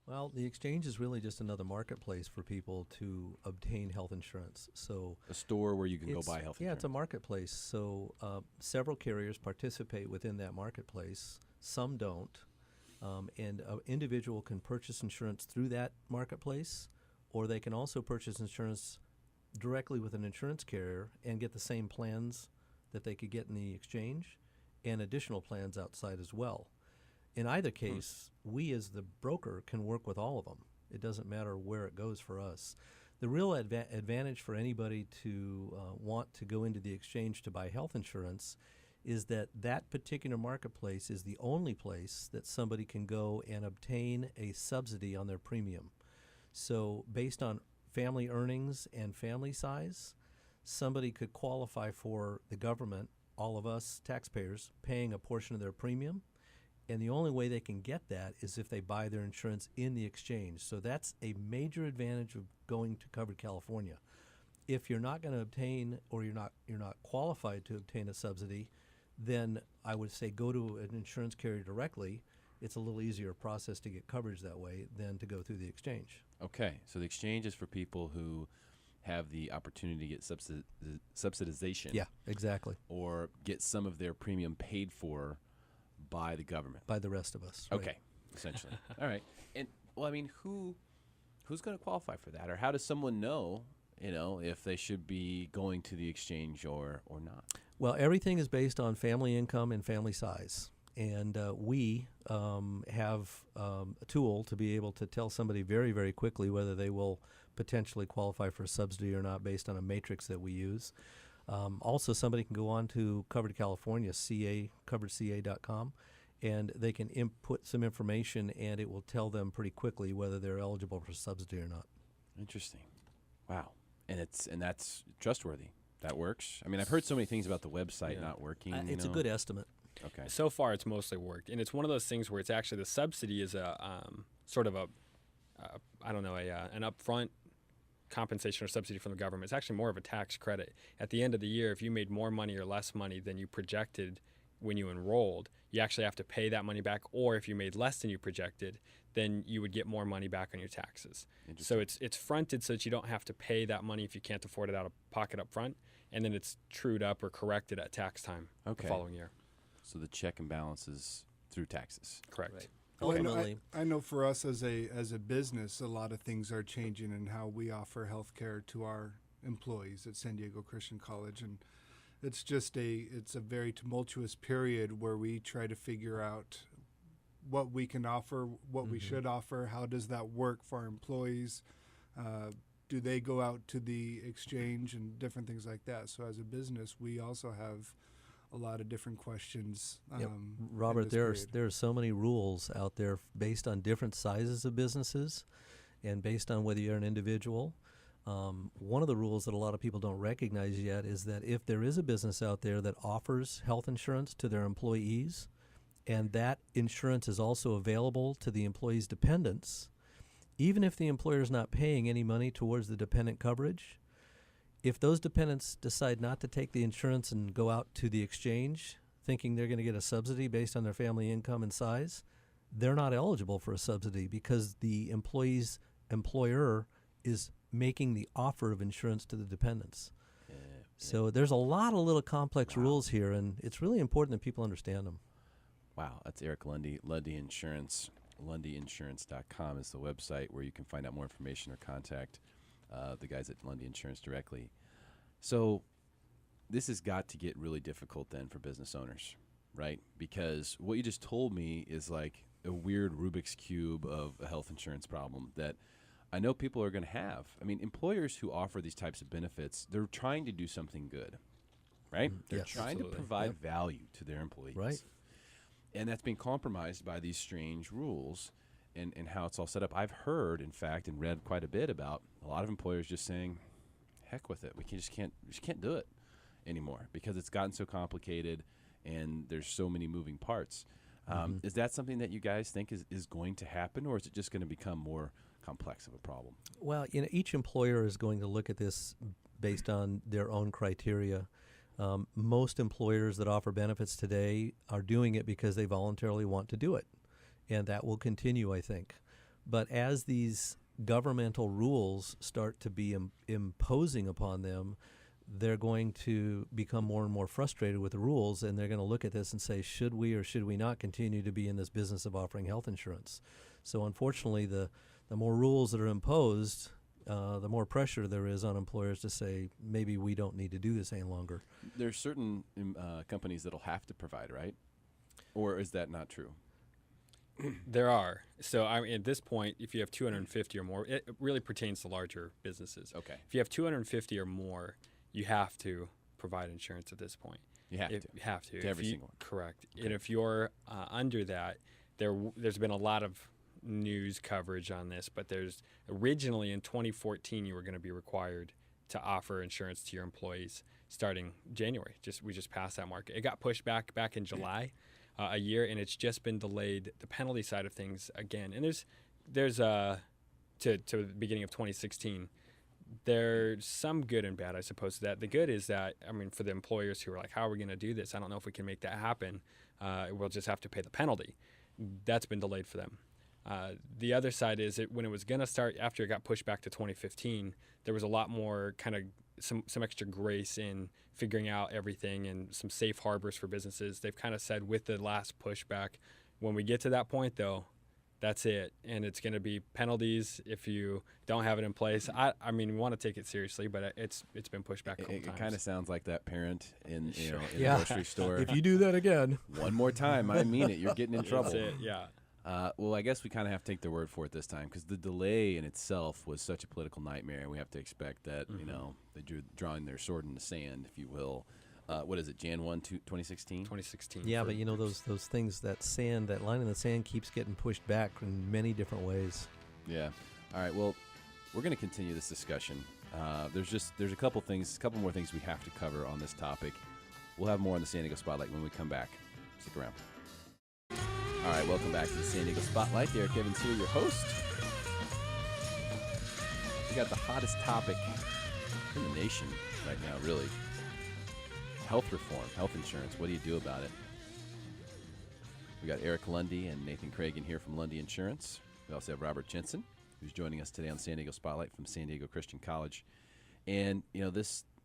Well, the exchange is really just another marketplace for people to obtain health insurance. So A store where you can go it's buy health yeah, it's insurance. a marketplace. So several carriers participate within that marketplace. Some don't, and an individual can purchase insurance through that marketplace, or they can also purchase insurance directly with an insurance carrier and get the same plans that they could get in the exchange, and additional plans outside as well. In either case, we as the broker can work with all of them. It doesn't matter where it goes for us. The real advantage for anybody to want to go into the exchange to buy health insurance is that that particular marketplace is the only place that somebody can go and obtain a subsidy on their premium. So based on family earnings and family size, somebody could qualify for the government, all of us taxpayers, paying a portion of their premium. And the only way they can get that is if they buy their insurance in the exchange. So that's a major advantage of going to Covered California. If you're not going to obtain, or you're not qualified to obtain a subsidy, then I would say go to an insurance carrier directly. It's a little easier process to get coverage that way than to go through the exchange. Okay, so the exchange is for people who have the opportunity to get subsidization. Yeah, exactly. Or get some of their premium paid for by the government. By the rest of us. Right? Okay, essentially. All right. And well, I mean, who's going to qualify for that, or how does someone know, if they should be going to the exchange or not? Well, everything is based on family income and family size. And we have a tool to be able to tell somebody very, very quickly whether they will potentially qualify for a subsidy or not based on a matrix that we use. Also, somebody can go on to Covered California, coveredca.com, and they can input some information, and it will tell them pretty quickly whether they're eligible for subsidy or not. Interesting. Wow. And that's trustworthy. That works. I mean, I've heard so many things about the website not working. It's a good estimate. Okay. So far, it's mostly worked, and it's one of those things where it's actually the subsidy is a sort of an upfront compensation or subsidy from the government. It's actually more of a tax credit. At the end of the year, if you made more money or less money than you projected when you enrolled, you actually have to pay that money back. Or if you made less than you projected, then you would get more money back on your taxes. So it's fronted so that you don't have to pay that money if you can't afford it out of pocket up front, and then it's trued up or corrected at tax time the following year. So the check and balance is through taxes. Correct. Right. Well, Ultimately, I know for us as a business, a lot of things are changing in how we offer health care to our employees at San Diego Christian College, and it's a very tumultuous period where we try to figure out what we can offer, what we should offer, how does that work for our employees, do they go out to the exchange and different things like that. So as a business, we also have a lot of different questions. Robert, there are so many rules out there based on different sizes of businesses and based on whether you're an individual. One of the rules that a lot of people don't recognize yet is that if there is a business out there that offers health insurance to their employees, and that insurance is also available to the employee's dependents, even if the employer is not paying any money towards the dependent coverage, if those dependents decide not to take the insurance and go out to the exchange thinking they're going to get a subsidy based on their family income and size, they're not eligible for a subsidy because the employee's employer is making the offer of insurance to the dependents. So there's a lot of little complex rules here, and it's really important that people understand them. Wow, that's Eric Lundy, Lundy Insurance. LundyInsurance.com is the website where you can find out more information or contact the guys at Lundy Insurance directly. So this has got to get really difficult then for business owners, right? Because what you just told me is like a weird Rubik's Cube of a health insurance problem that I know people are going to have. I mean, employers who offer these types of benefits, they're trying to do something good, right? They're Yes, trying absolutely. to provide value to their employees. Right. And that's being compromised by these strange rules and how it's all set up. I've heard, in fact, and read quite a bit about a lot of employers just saying, heck with it. We just can't do it anymore because it's gotten so complicated and there's so many moving parts. Is that something that you guys think is going to happen, or is it just going to become more complex of a problem? Well, each employer is going to look at this based on their own criteria. Most employers that offer benefits today are doing it because they voluntarily want to do it, and that will continue, I think. But as these governmental rules start to be imposing upon them, they're going to become more and more frustrated with the rules, and they're going to look at this and say, should we or should we not continue to be in this business of offering health insurance? So unfortunately, the more rules that are imposed, the more pressure there is on employers to say, maybe we don't need to do this any longer. There's certain companies that'll have to provide, right? Or is that not true? There are. So I mean, at this point, if you have 250 or more, it really pertains to larger businesses. Okay. If you have 250 or more, you have to provide insurance at this point. You have to. You have to. To every single one. Correct. Okay. And if you're under that, there's been a lot of news coverage on this, but there's originally in 2014 you were going to be required to offer insurance to your employees starting January. We just passed that mark. It got pushed back in July a year, and it's just been delayed. The penalty side of things again, and there's to the beginning of 2016. There's some good and bad, I suppose, to that. The good is that, I mean, for the employers who are like, how are we going to do this? I don't know if we can make that happen. We'll just have to pay the penalty. That's been delayed for them. The other side is when it was going to start, after it got pushed back to 2015, there was a lot more kind of some extra grace in figuring out everything and some safe harbors for businesses. They've kind of said with the last pushback, when we get to that point, though, that's it. And it's going to be penalties if you don't have it in place. I mean, we want to take it seriously, but it's been pushed back a couple times. It kind of sounds like that parent in Sure. in the grocery store. If you do that again. One more time, I mean it. You're getting in trouble. That's it, yeah. Well, I guess we kind of have to take their word for it this time because the delay in itself was such a political nightmare, and we have to expect that, they're drawing their sword in the sand, if you will. What is it, Jan 1, 2016? 2016. Yeah, but those things, that line in the sand keeps getting pushed back in many different ways. Yeah. All right, well, we're going to continue this discussion. There's a couple more things we have to cover on this topic. We'll have more on the San Diego Spotlight when we come back. Stick around. All right, welcome back to the San Diego Spotlight. Derek Evans here, your host. We got the hottest topic in the nation right now, really. Health reform, health insurance. What do you do about it? We got Eric Lundy and Nathan Craig in here from Lundy Insurance. We also have Robert Jensen, who's joining us today on San Diego Spotlight from San Diego Christian College. And,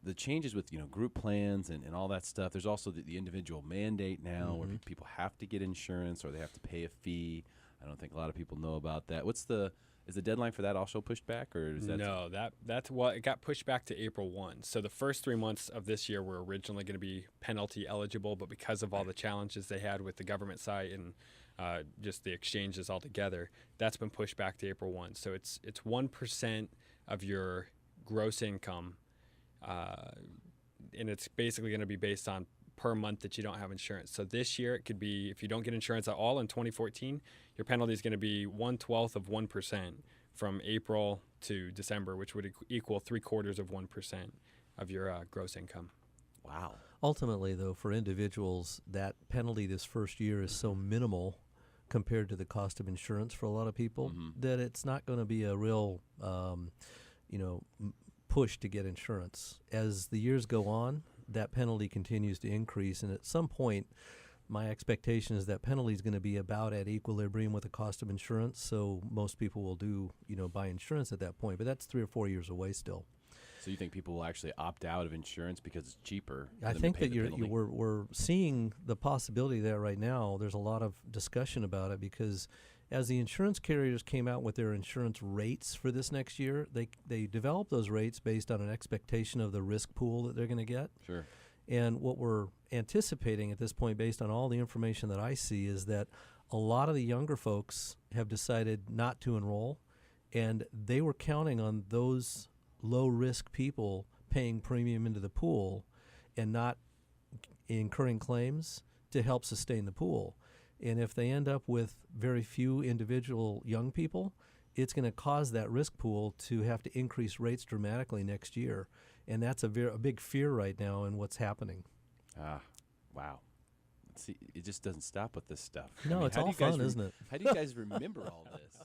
the changes with, group plans and all that stuff. There's also the individual mandate now where people have to get insurance or they have to pay a fee. I don't think a lot of people know about that. Is the deadline for that also pushed back, or is that? No, that's what it got pushed back to April 1. So the first 3 months of this year were originally going to be penalty eligible, but because of all the challenges they had with the government site and just the exchanges altogether, that's been pushed back to April 1. So it's 1% of your gross income. And it's basically going to be based on per month that you don't have insurance. So this year it could be, if you don't get insurance at all in 2014, your penalty is going to be 1/12 of 1% from April to December, which would equal 0.75% of your gross income. Wow. Ultimately, though, for individuals, that penalty this first year is so minimal compared to the cost of insurance for a lot of people that it's not going to be a real, push to get insurance. As the years go on, that penalty continues to increase, and at some point, my expectation is that penalty is going to be about at equilibrium with the cost of insurance, so most people will buy insurance at that point, but that's 3 or 4 years away still. So you think people will actually opt out of insurance because it's cheaper? I think that we're seeing the possibility there right now. There's a lot of discussion about it because as the insurance carriers came out with their insurance rates for this next year, they developed those rates based on an expectation of the risk pool that they're going to get. Sure. And what we're anticipating at this point, based on all the information that I see, is that a lot of the younger folks have decided not to enroll, and they were counting on those low-risk people paying premium into the pool and not incurring claims to help sustain the pool. And if they end up with very few individual young people, it's going to cause that risk pool to have to increase rates dramatically next year. And that's a big fear right now in what's happening. Wow. See, it just doesn't stop with this stuff. No, it's all fun, isn't it? How do you guys remember all this?